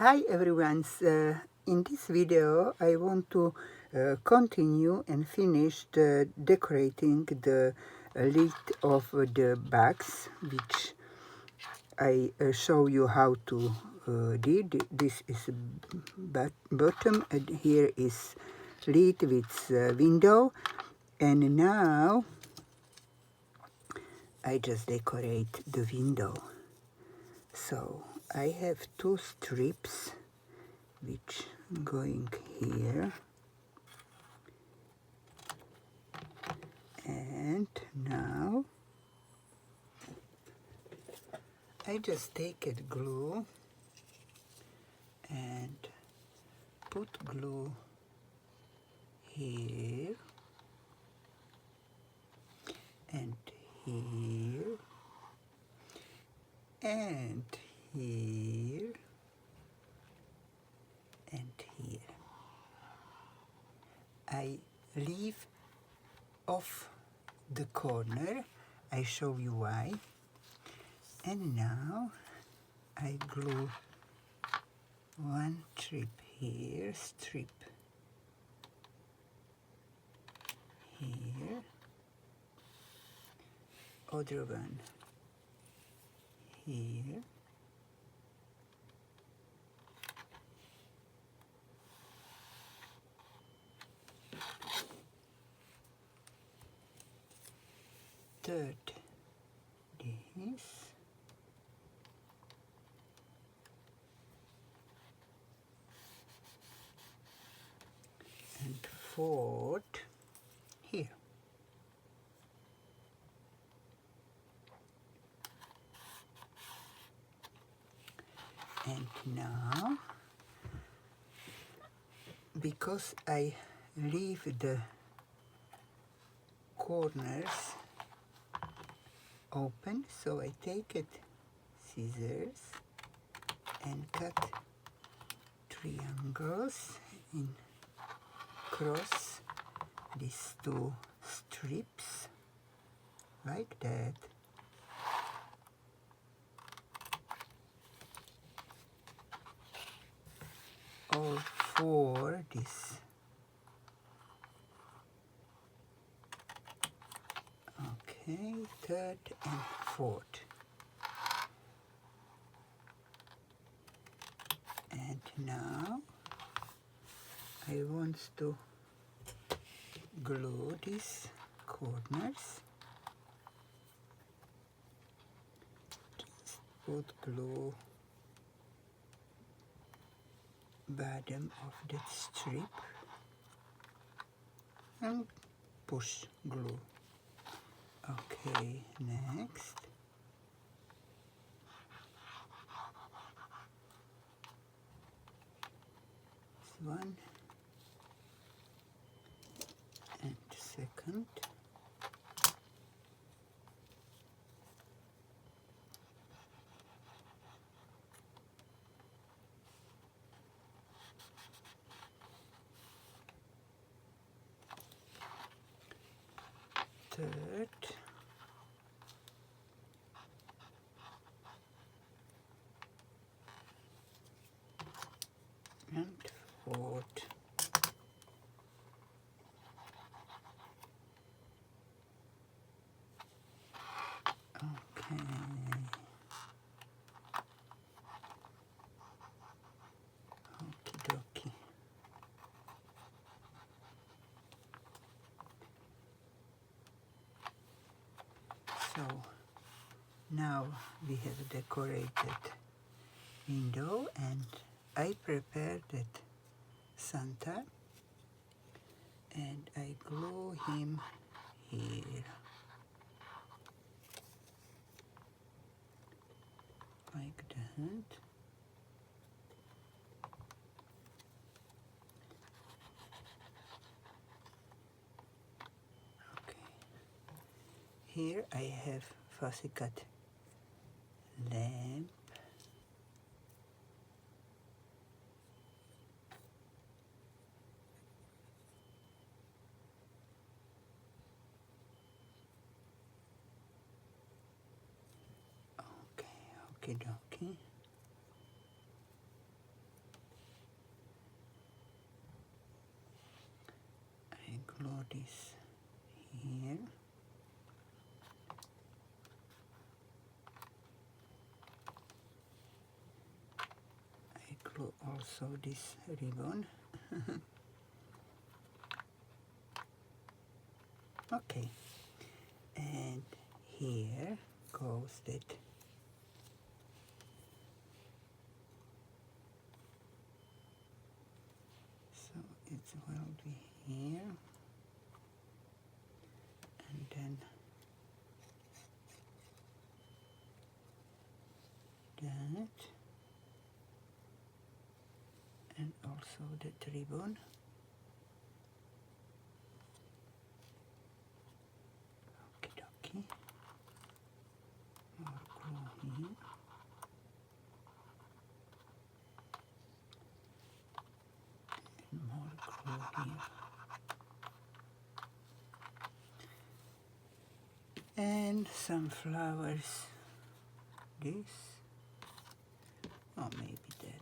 Hi everyone, in this video I want to continue and finish decorating the lid of the bags, which I show you how to did. This is bottom and here is lid with window, and now I just decorate the window. So I have two strips which going here, and now I just take it glue and put glue here and here and here and here. I leave off the corner, I show you why, and now I glue one strip here, strip here, other one here, third this, and fourth here. And now, because I leave the corners open, so I take it scissors and cut triangles in cross these two strips like that. All four this. Okay, third and fourth. And now I want to glue these corners. Just put glue bottom of that strip and push glue. Okay, next. This one and second. Third. And fourth. Okay. Okie dokie. So now we have decorated window, and I prepared that Santa, and I glue him here like that. Okay. Here I have fussy cut lamp. Okay, okie dokie. glue this here. I glue also this ribbon. Okay, and here goes that so it will be here, and then that, and also that ribbon. Okie dokie. More glue here. And more glue here. And some flowers. This. Or maybe that.